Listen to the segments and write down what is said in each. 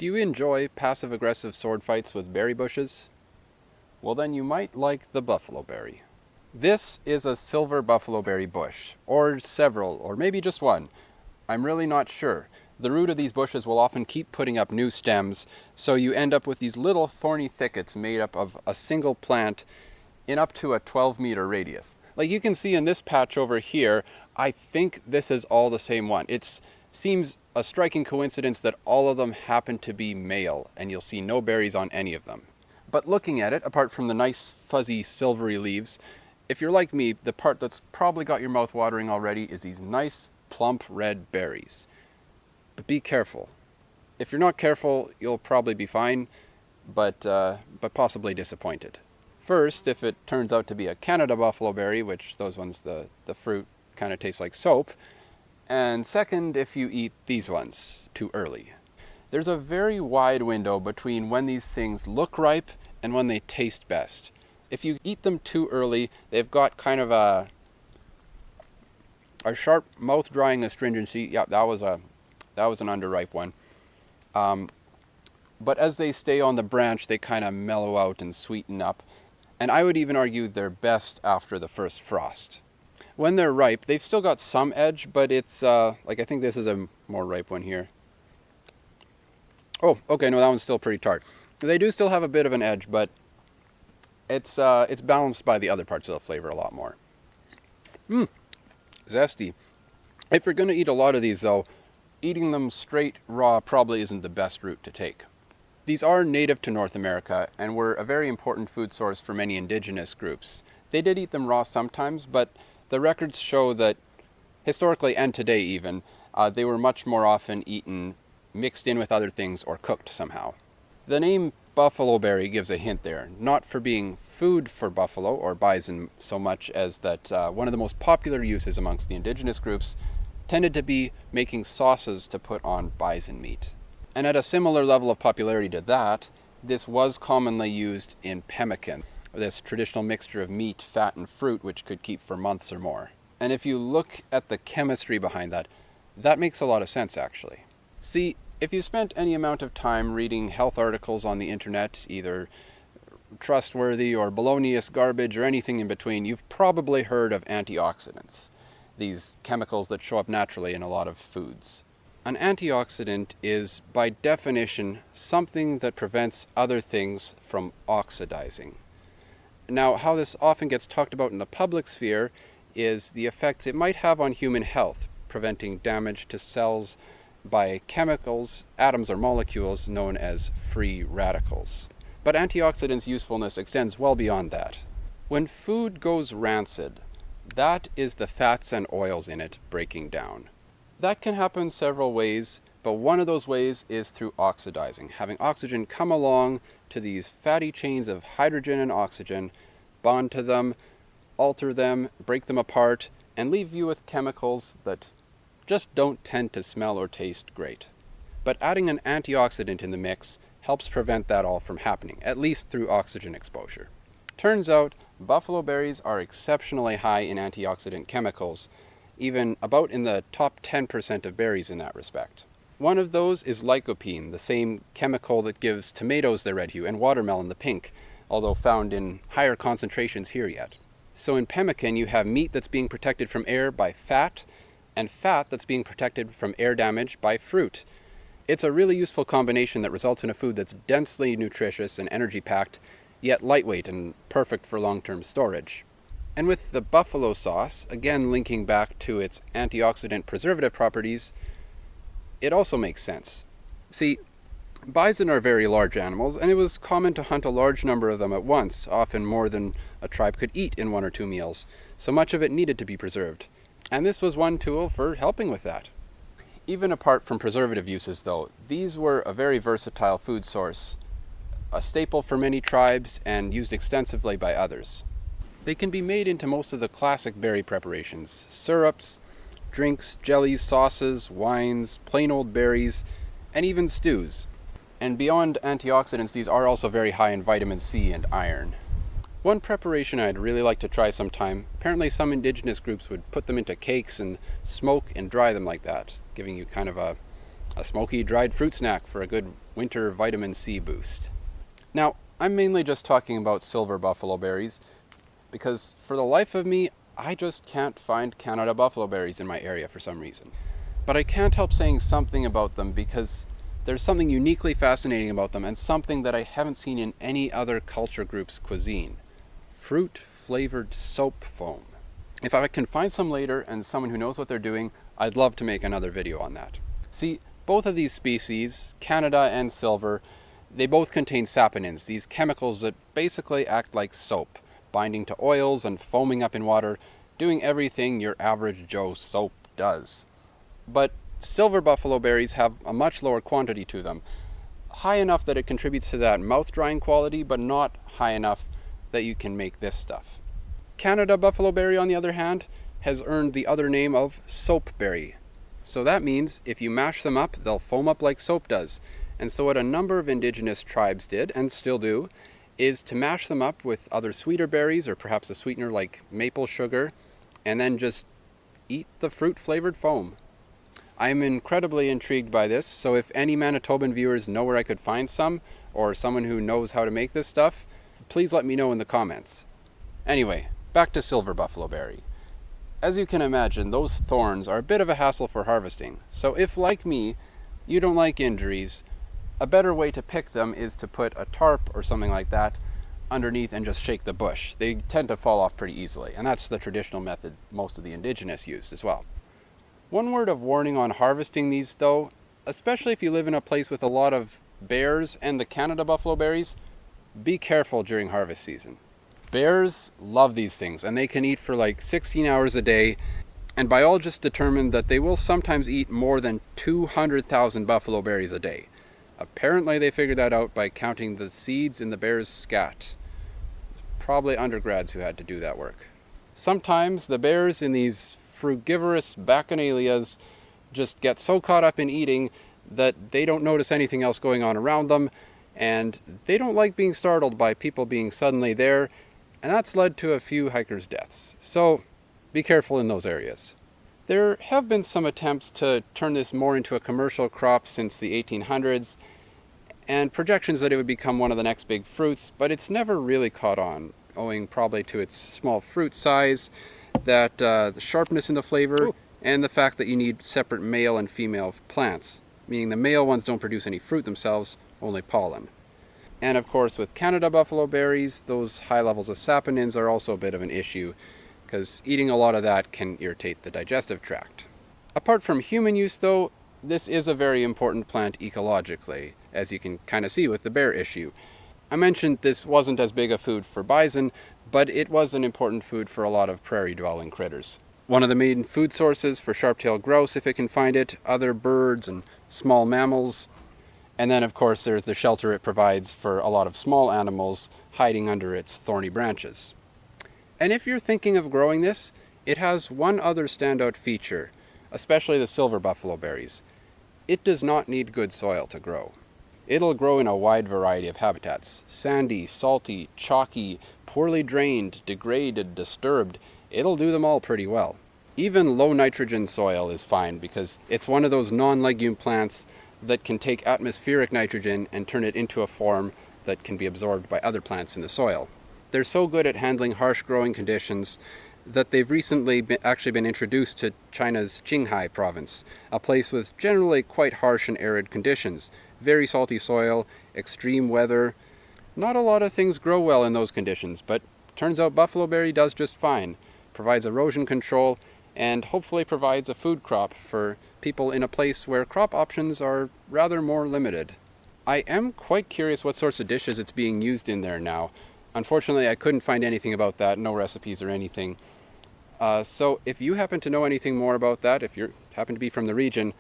Do you enjoy passive-aggressive sword fights with berry bushes? Well, then you might like the Buffaloberry. This is a silver Buffaloberry bush, or several, or maybe just one. I'm really not sure. The root of these bushes will often keep putting up new stems, so you end up with these little thorny thickets made up of a single plant in up to a 12-meter radius. Like you can see in this patch over here, I think this is all the same one. It seems a striking coincidence that all of them happen to be male, and you'll see no berries on any of them. But looking at it, apart from the nice fuzzy silvery leaves, if you're like me, the part that's probably got your mouth watering already is these nice plump red berries. But be careful. If you're not careful, you'll probably be fine, but possibly disappointed. First, if it turns out to be a Canada Buffaloberry, which those ones, the fruit kind of tastes like soap. And second, if you eat these ones too early. There's a very wide window between when these things look ripe and when they taste best. If you eat them too early, they've got kind of a sharp mouth-drying astringency. Yeah, that was an underripe one. But as they stay on the branch, they kind of mellow out and sweeten up. And I would even argue they're best after the first frost. When they're ripe, they've still got some edge, but it's, like I think this is a more ripe one here. Oh, okay, no, that one's still pretty tart. They do still have a bit of an edge, but it's balanced by the other parts of the flavor a lot more. Zesty. If you're going to eat a lot of these, though, eating them straight raw probably isn't the best route to take. These are native to North America and were a very important food source for many indigenous groups. They did eat them raw sometimes, but the records show that historically and today even, they were much more often eaten mixed in with other things or cooked somehow. The name Buffaloberry gives a hint there, not for being food for buffalo or bison so much as that one of the most popular uses amongst the indigenous groups tended to be making sauces to put on bison meat. And at a similar level of popularity to that, this was commonly used in pemmican, this traditional mixture of meat, fat, and fruit which could keep for months or more. And if you look at the chemistry behind that, that makes a lot of sense actually. See, if you spent any amount of time reading health articles on the internet, either trustworthy or baloneyous garbage or anything in between, you've probably heard of antioxidants, these chemicals that show up naturally in a lot of foods. An antioxidant is, by definition, something that prevents other things from oxidizing. Now, how this often gets talked about in the public sphere is the effects it might have on human health, preventing damage to cells by chemicals, atoms or molecules known as free radicals. But antioxidants' usefulness extends well beyond that. When food goes rancid, that is the fats and oils in it breaking down. That can happen several ways, but one of those ways is through oxidizing, having oxygen come along to these fatty chains of hydrogen and oxygen, bond to them, alter them, break them apart, and leave you with chemicals that just don't tend to smell or taste great. But adding an antioxidant in the mix helps prevent that all from happening, at least through oxygen exposure. Turns out, buffalo berries are exceptionally high in antioxidant chemicals, even about in the top 10% of berries in that respect. One of those is lycopene, the same chemical that gives tomatoes their red hue and watermelon the pink, although found in higher concentrations here yet. So in pemmican you have meat that's being protected from air by fat, and fat that's being protected from air damage by fruit. It's a really useful combination that results in a food that's densely nutritious and energy-packed, yet lightweight and perfect for long-term storage. And with the buffalo sauce, again linking back to its antioxidant preservative properties, it also makes sense. See, bison are very large animals, and it was common to hunt a large number of them at once, often more than a tribe could eat in 1 or 2 meals, so much of it needed to be preserved. And this was one tool for helping with that. Even apart from preservative uses though, these were a very versatile food source, a staple for many tribes and used extensively by others. They can be made into most of the classic berry preparations, syrups, drinks, jellies, sauces, wines, plain old berries, and even stews. And beyond antioxidants, these are also very high in vitamin C and iron. One preparation I'd really like to try sometime, apparently some indigenous groups would put them into cakes and smoke and dry them like that, giving you kind of a smoky dried fruit snack for a good winter vitamin C boost. Now, I'm mainly just talking about silver buffalo berries because for the life of me, I just can't find Canada buffalo berries in my area for some reason. But I can't help saying something about them because there's something uniquely fascinating about them and something that I haven't seen in any other culture group's cuisine. Fruit-flavored soap foam. If I can find some later and someone who knows what they're doing, I'd love to make another video on that. See, both of these species, Canada and silver, they both contain saponins, these chemicals that basically act like soap, binding to oils and foaming up in water, doing everything your average Joe soap does. But silver buffalo berries have a much lower quantity to them, high enough that it contributes to that mouth-drying quality, but not high enough that you can make this stuff. Canada Buffaloberry, on the other hand, has earned the other name of Soapberry. So that means if you mash them up, they'll foam up like soap does. And so what a number of indigenous tribes did, and still do, is to mash them up with other sweeter berries, or perhaps a sweetener like maple sugar, and then just eat the fruit-flavored foam. I'm incredibly intrigued by this, so if any Manitoban viewers know where I could find some, or someone who knows how to make this stuff, please let me know in the comments. Anyway, back to silver buffaloberry. As you can imagine, those thorns are a bit of a hassle for harvesting, so if, like me, you don't like injuries, a better way to pick them is to put a tarp or something like that underneath and just shake the bush. They tend to fall off pretty easily, and that's the traditional method most of the indigenous used as well. One word of warning on harvesting these though, especially if you live in a place with a lot of bears and the Canada buffalo berries, be careful during harvest season. Bears love these things, and they can eat for like 16 hours a day, and biologists determined that they will sometimes eat more than 200,000 buffalo berries a day. Apparently they figured that out by counting the seeds in the bear's scat. Probably undergrads who had to do that work. Sometimes the bears in these frugivorous bacchanalias just get so caught up in eating that they don't notice anything else going on around them, and they don't like being startled by people being suddenly there, and that's led to a few hikers' deaths. So be careful in those areas. There have been some attempts to turn this more into a commercial crop since the 1800s, and projections that it would become one of the next big fruits, but it's never really caught on, owing probably to its small fruit size, that the sharpness in the flavor, and the fact that you need separate male and female plants, meaning the male ones don't produce any fruit themselves, only pollen. And of course with Canada buffalo berries, those high levels of saponins are also a bit of an issue, because eating a lot of that can irritate the digestive tract. Apart from human use though, this is a very important plant ecologically, as you can kind of see with the bear issue. I mentioned this wasn't as big a food for bison, but it was an important food for a lot of prairie-dwelling critters. One of the main food sources for sharp-tailed grouse, if it can find it, other birds and small mammals. And then of course there's the shelter it provides for a lot of small animals hiding under its thorny branches. And if you're thinking of growing this, it has one other standout feature, especially the silver buffalo berries. It does not need good soil to grow. It'll grow in a wide variety of habitats: sandy, salty, chalky, poorly drained, degraded, disturbed. It'll do them all pretty well. Even low nitrogen soil is fine because it's one of those non-legume plants that can take atmospheric nitrogen and turn it into a form that can be absorbed by other plants in the soil. They're so good at handling harsh growing conditions that they've recently actually been introduced to China's Qinghai province, a place with generally quite harsh and arid conditions. Very salty soil, extreme weather. Not a lot of things grow well in those conditions, but turns out Buffaloberry does just fine. Provides erosion control, and hopefully provides a food crop for people in a place where crop options are rather more limited. I am quite curious what sorts of dishes it's being used in there now. Unfortunately, I couldn't find anything about that, no recipes or anything. So if you happen to know anything more about that, if you happen to be from the region,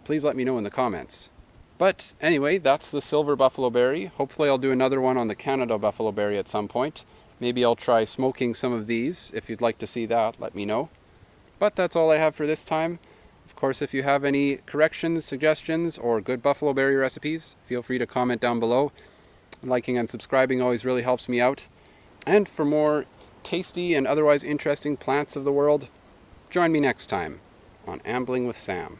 please let me know in the comments. But anyway, that's the silver buffaloberry. Hopefully I'll do another one on the Canada buffaloberry at some point. Maybe I'll try smoking some of these. If you'd like to see that, let me know. But that's all I have for this time. Of course, if you have any corrections, suggestions, or good buffaloberry recipes, feel free to comment down below. Liking and subscribing always really helps me out. And for more tasty and otherwise interesting plants of the world, join me next time on Ambling with Sam.